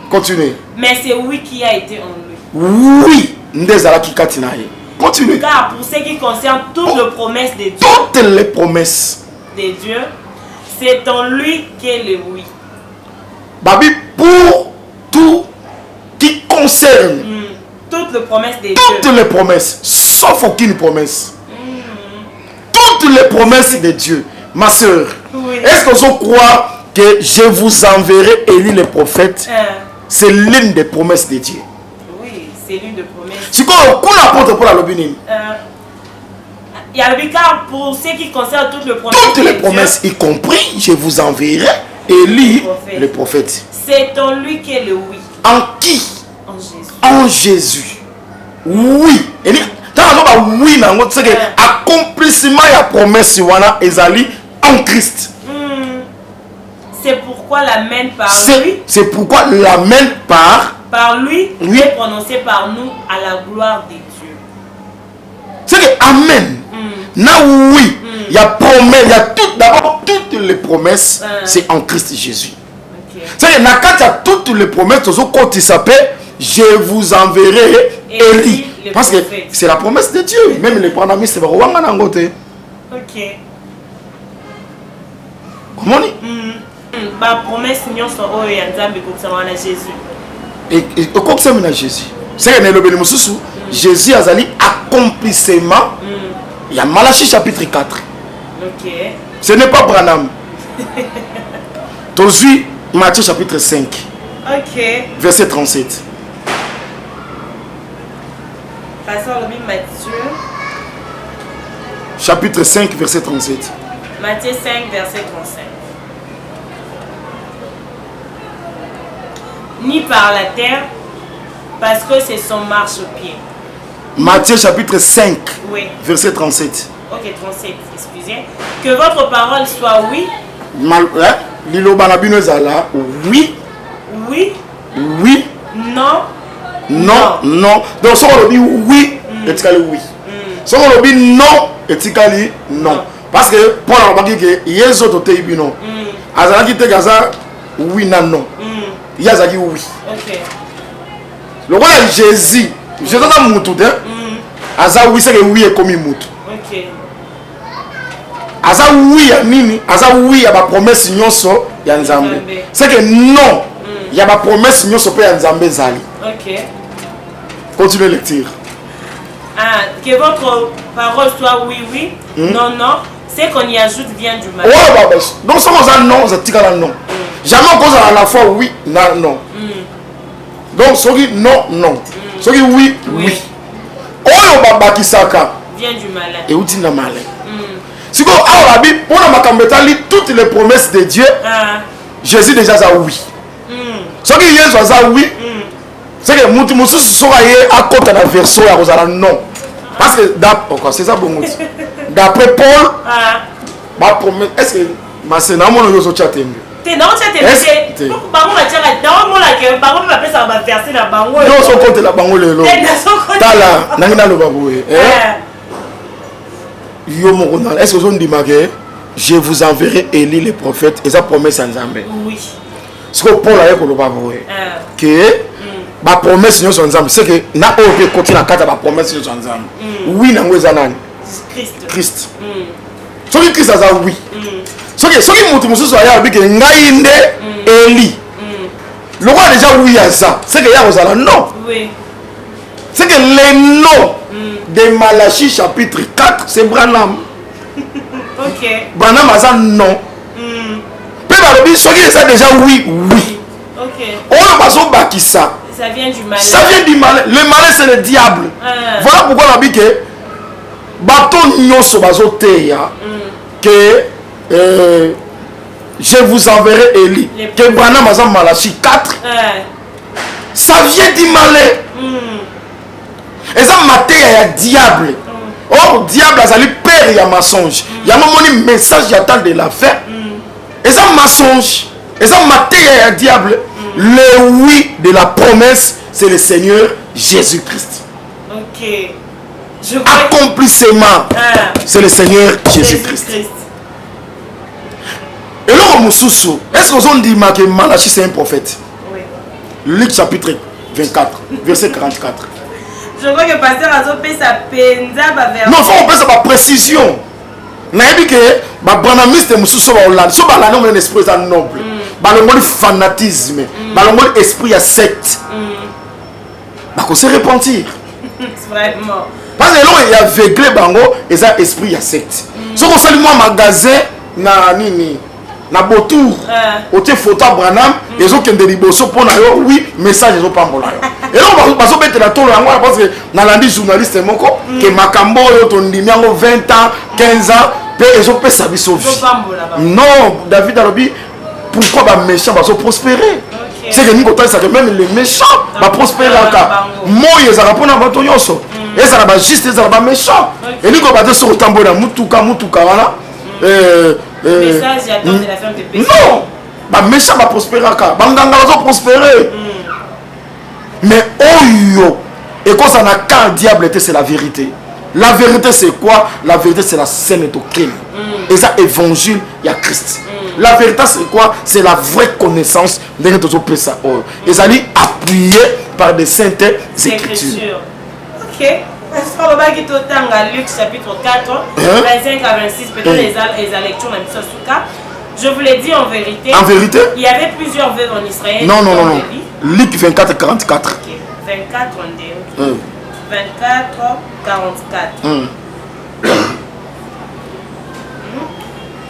Continuez. Mais c'est oui qui a été en lui. Oui, ndezalaki katinaye. Continuez. Car pour ce qui concerne toutes les promesses de Dieu, toutes les promesses de Dieu, c'est en lui qu'est le oui. Babi, pour tout qui concerne toutes les promesses de Dieu. Toutes les promesses, sauf aucune promesse. Toutes les promesses de Dieu. Ma soeur, est-ce que vous croyez que je vous enverrai Élie le prophète, c'est l'une des promesses de Dieu. Oui, c'est l'une des promesses. Si on apporte pour la lobbying, il y a le car pour ce qui concerne toutes les promesses, y compris je vous enverrai Élie le prophète. C'est en lui qu'est le oui. En qui? En Jésus. En Jésus. Oui. Et oui, c'est que accomplissement de la promesse ezali en Christ. C'est pourquoi l'amen par lui. C'est pourquoi l'amen par lui est prononcé par nous à la gloire de Dieu. C'est que amen. Oui, il y a promesse, il y a d'abord toutes les promesses, c'est en Christ Jésus. C'est que quand il y a toutes les promesses, quand il s'appelle je vous enverrai Élie. Parce que c'est la promesse de Dieu. Même les pranamis, c'est vrai. Ok. Comment on dit? La promesse, c'est Jésus. Et comme ça, Jésus. C'est que Jésus a dit accomplissement. Il y a Malachie chapitre 4. Ok. Ce n'est pas Branham. Aujourd'hui, Matthieu chapitre 5. Ok. Verset 37. Pasteur Matthieu. Chapitre 5, verset 37. Matthieu 5, verset 35. Ni par la terre, parce que c'est son marche au pied. Matthieu chapitre 5, oui. Verset 37. Ok, 37, excusez. Que votre parole soit oui. Oui. Oui. Oui. Non. Non. Non. Donc, si on dit oui, etikali oui. Si on dit non, etikali non. Parce que pour la banque, il y a des autres qui non. Azala qui te gaza oui non. Il y a zaki oui. Ok. Le roi Jésus, Jésus a moutou de. Aza oui c'est que oui est comme moutou. Ok. Aza oui ya nini? Aza oui ya ba promesse nyonso ya Nzambe. C'est que non. Il y a ma promesse nyonso pe ya Nzambe zali. Ok. Continuez lecture. Que votre parole soit oui, oui, non, non. C'est qu'on y ajoute vient du mal. Ouais, donc ça on a non, ça tika la non. Jamais on cause à la fois oui, non, non. Donc celui non, non. Celui oui, oui. Oh baba kisaka. Vient du malin. Et où tu n'as malin. Si on a la Bible, on a ma toutes les promesses de Dieu. Jésus déjà ça oui. Celui qui vient ça oui. C'est que Moutou sera à côté de la version à Rosala non. Parce que c'est ça bon. D'après Paul, ma promesse, est-ce que ma sénat mon yo so chatembe. T'es non chatembe. C'est bango ma tchaka dans mon la que bango ma pesa ba verser la bango. Non son côté la bango lelo. Tala nangina lo baboué. Yo mon ronal, est-ce que vous dit maké je vous enverrai Élie le prophète et sa promesse en Nzambe. Oui. Ce que Paul a dit ko lo baboué. Que ma promesse nous sommes ensemble c'est que na ope côté na kata ba promesse nous sommes ensemble. Oui na ngweza nani? Christ. Soki Christ aza oui. Soki mutu mususu aya bike ngai nde Eli. Le roi déjà oui à ça. C'est que ya ozala non. Oui. C'est que les noms de Malachie chapitre 4 c'est Branham. OK. Branham aza non. Pe ba lobi soki ça déjà oui, oui. OK. On va so bakisa. Ça vient du malin. Ça vient du malin. Le malin c'est le diable. Voilà pourquoi on a dit que bateau nyonso bazoteya que je vous enverrai Élie. Que Branham azam Malachie 4. Ça vient du malin. Et ça mateya ya diable. Oh diable azali père ya mensonge. Ya momoni message j'attends de la fin. Et ça mensonge. Et ça mateya ya diable. Le oui de la promesse, c'est le Seigneur Jésus-Christ. Ok. Accomplissement, c'est le Seigneur Jésus-Christ. Et là, est-ce que vous avez dit que Malachie c'est un prophète? Oui. Luc chapitre 24, verset 44. Je crois que pasteur Azopé ça penza ba vers. Non, il faut on sa précision. Na dit que ba branamiste mususu ba Hollande, so ba la non un esprit noble. Ba le mot fanatisme, ba le mot esprit ya secte. Ba ko se repentir. Vraiment. Parce que là il y a aveuglé bango et ça esprit ya secte. So ko sali moi magasin na nini na botour otie photo Branham ezokende liboso mpona yo oui message ezopambola yo eloko bazobetela tolo yango parce que nalandi journaliste moko ke makambo oyo tondimi yango 20 ans 15 ans mpe ezopesa biso vie non David alobi pourquoi baméchant bazoprospérer c'est que ningo otanisaka même les méchants baprospéraka moi ezalaka mpona bato nyonso ezala bajuste ezala baméchant elingo bate soki otambola mutuka wana message attend de la femme de péché. Non, bah méchant va prospérer car banganga va prospérer. Mais oyo et quand ça n'a qu'un diable c'est la vérité. La vérité c'est quoi? La vérité c'est la scène de crime. Et ça évangile il y a Christ. La vérité c'est quoi? C'est la vraie connaissance de notre péché. Et ça dit appuyé par des saintes écritures. OK. Luc chapitre 4, 25 à 26, peut-être les lectures même ça sous. Je vous l'ai dit en vérité. En vérité? Il y avait plusieurs veuves en Israël. Non. Luc 24, 44. Okay. 24, 32. 24, 44.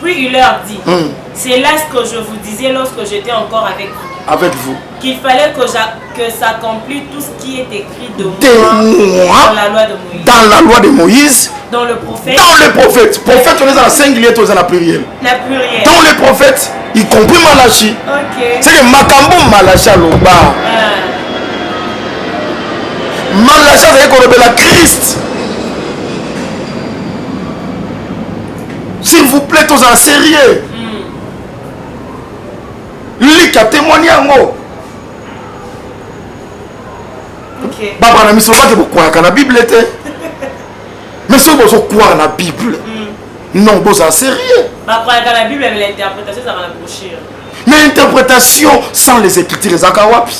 Puis il leur dit, c'est là ce que je vous disais lorsque j'étais encore avec vous. Avec vous. Qu'il fallait que s'accomplisse tout ce qui est écrit de moi dans la loi de Moïse. Dans la loi de Moïse. Dans le prophète. Dans les prophètes. Prophète, on est dans la singulier, on est dans la pluriel. La pluriel. Dans les prophètes, y compris Malachi. Ok. C'est que Makambo Malachi à l'Oba. Malachi, c'est qu'on appelle la Christ. S'il vous plaît, tous en sérieux. Lui qui a témoigné en haut. Ok. Baba na miso pas que vous croyez que la Bible était. Mais si vous croyez la Bible, non, vous en sérieux. Bah croyez que la Bible avec l'interprétation ça va l'approcher. Mais interprétation sans les écritures, les akawapi.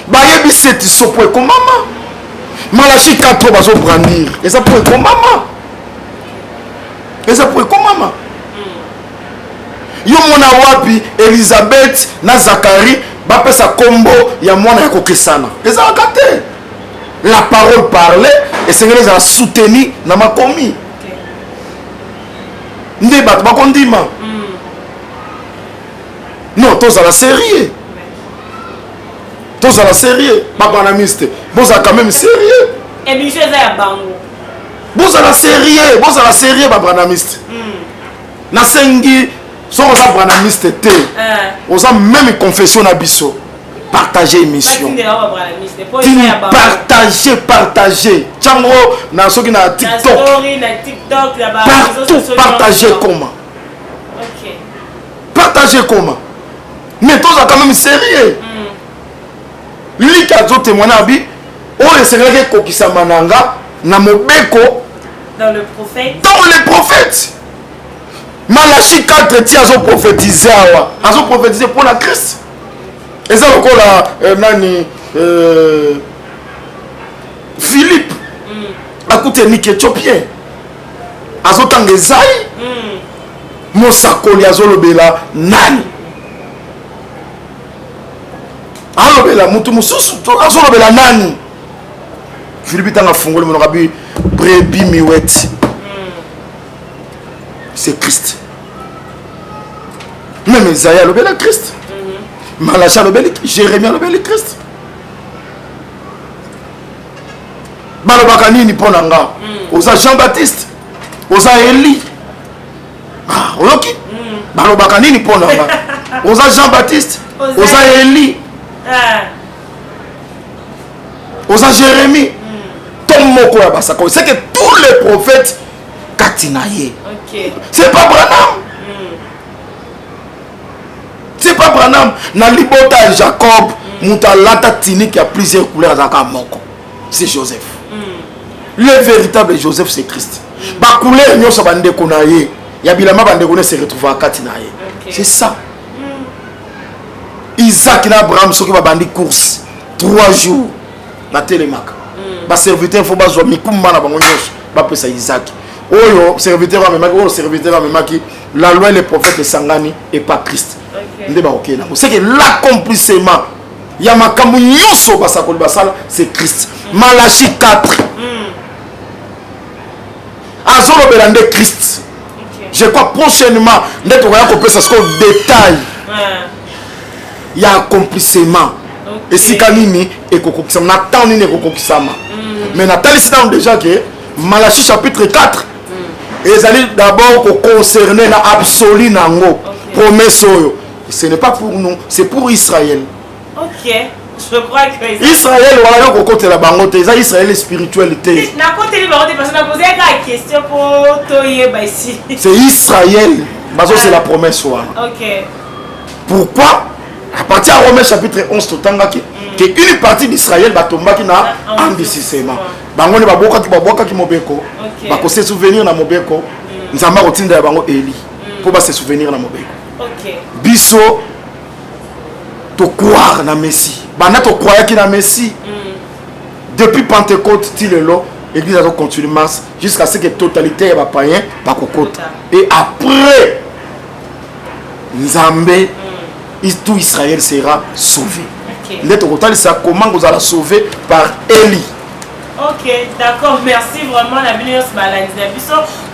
Bah yebi c'est so pour comme maman. Malachi 4 va se brandir. Et ça pour comme maman. Et ça pour comme maman. Yo mona wapi Elisabeth na Zacharie ba pesa kombo ya mwana ya kokesana. Eza akate. La parole parlait et Seigneur les a soutenu na makomi. Nde bat ba kondima. Non, tous à la série. Tous à la série. Papa na miste. Vous êtes quand même sérieux. Et bien c'est ya bango. Vous à la série, vous à la série papa na miste. Na sengi so on a branamiste té. On a même confession na biso. Partager émission. Partager. Tchango na soki na TikTok. Na story na TikTok là-bas. Partout partager comment. OK. Partager comment. Mais tous à quand même sérieux. Lui qui a dit témoigné abi, on est sérieux que kokisa mananga na mobeko dans le prophète. Dans les prophètes. Malachi 4 tia azo prophétiser awa. Azo prophétiser pour la Christ. Et ça encore là nani Philippe. Akute ni Éthiopien. Azo tangezai. Mosakoli azo lobela nani. Alobela mutu mususu azo lobela nani. Philippe tanga fungoli mono kabi brebi miwet. C'est Christ. Même Isaïe a le Christ. Malachi a le Jérémie a le Christ. Balobaka nini ponanga. Oza Jean-Baptiste. Oza Élie. Ah, oyoki. Balobaka nini ponanga. Oza Jean-Baptiste. Oza Élie. Oza Jérémie. Tom moko ya basako. C'est que tous les prophètes Katinaye. OK. C'est pas Branham. C'est pas Branham. Na libota Jacob, mutalata tini qui a plusieurs couleurs dans moko. C'est Joseph. Le véritable Joseph c'est Christ. Ba couleur nyoso bande konaye. Ya bilama bande kone se retrouver à Katinaye. C'est ça. Isaac et Abraham soki ba bandi course 3 jours na télémac. Ba serviteur faut ba zo mikumba na bango nyoso. Ba pesa Isaac. Oyo serviteur va même oyo serviteur va même qui la loi et les prophètes sangani et pas Christ. Ndé ba OK na. C'est que l'accomplissement ya makambu nyoso basakoli basala c'est Christ. Malachi 4. Azolo belande Christ. Je crois prochainement, d'être royal que ça se détail. Il y a accomplissement. Et si Kanini est kokokisama, Nathan ni kokokisama. Mais Nathan c'est déjà que Malachie chapitre 4. Et ils allaient d'abord concerner l'absolu nango. Promesse oyo. Ce n'est pas pour nous, c'est pour Israël. Ok. Je crois que Israël voilà ko côté la bangote, ça Israël spiritualité. Na côté les bangote parce qu'on a posé la question pour toyer ba ici. C'est Israël. Bazo c'est la promesse wana. OK. Pourquoi? À partir de Romains chapitre 11 totangaki que une partie d'Israël va tomber na ambisisema. Bango ne baboka ki mobeko. Ba ko se souvenir na mobeko. Nzamba kotinda bango Eli. Pour ba se souvenir na mobeko. OK. Biso to croire na Messie. Bana to croire ki na Messie. Depuis Pentecôte tilelo, l'église a continué masse jusqu'à ce que totalité va païen pa kokota. Et après Nzambe tout Israël sera sauvé. C'est comment vous allez sauver par Élie. Ok, d'accord, merci vraiment la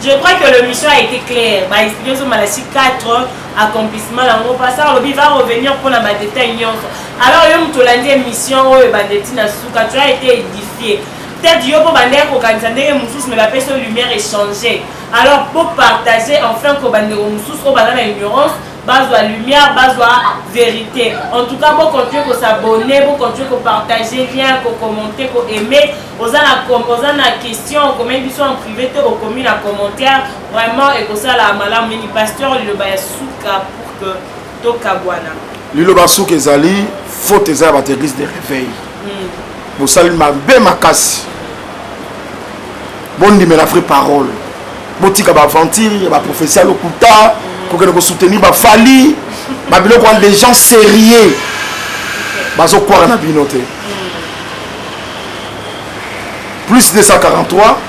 je crois que la mission a été claire. Malachie 4 accomplissement il va revenir pour la détail. Alors il y a une mission tu as été édifié. Peut-être que vous avez fait lumière échanger. Alors pour partager enfin que vous avez ignorance, base de la lumière, base de la vérité. En tout cas, vous continuez à s'abonner, vous continuez à partager, lien, à commenter, à aimer. Vous avez une question, vous avez en privé, vous avez un commentaire. Vraiment, et que ça, la malam, mini pasteur, le bayasuka pour que tout kabwana. Le basouka ezali, faut ezali à l'église de réveil. Vous savez, ma belle casse. Bon, dit mais la vraie parole. Bon, tika ba aventure, ba prophétie à l'okuta. Pour que nous soutenir ba fali ba biloko des gens sérieux bazo croire na binoté plus 243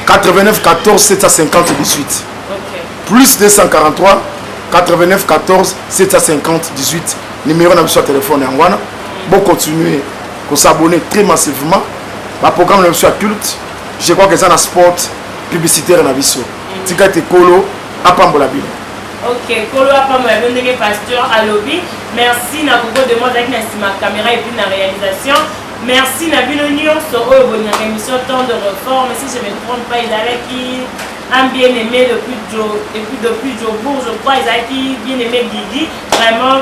89 14 750 18 plus 243 89 14 750 18 numéro na sur téléphone en wana bon continuer pour s'abonner très massivement ba programme na sur culte je crois que ça na sport publicitaire na biso tika te kolo apambola bino. Ok, kolo apambola bino ndenge pasteur alobi. Merci na koko de moi avec ma caméra et puis la réalisation. Merci na bino nyonso oyo boni na émission temps de réforme. Si je ne me trompe pas, il avait qui un bien aimé depuis Jobourg, je crois, il avait qui bien aimé Guigui. Vraiment,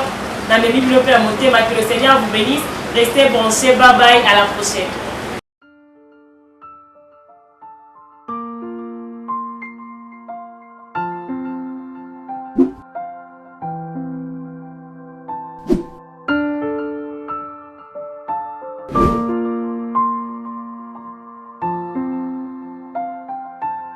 dans mes bibliothèques à monter, que le Seigneur vous bénisse. Restez branchés, bye bye, à la prochaine.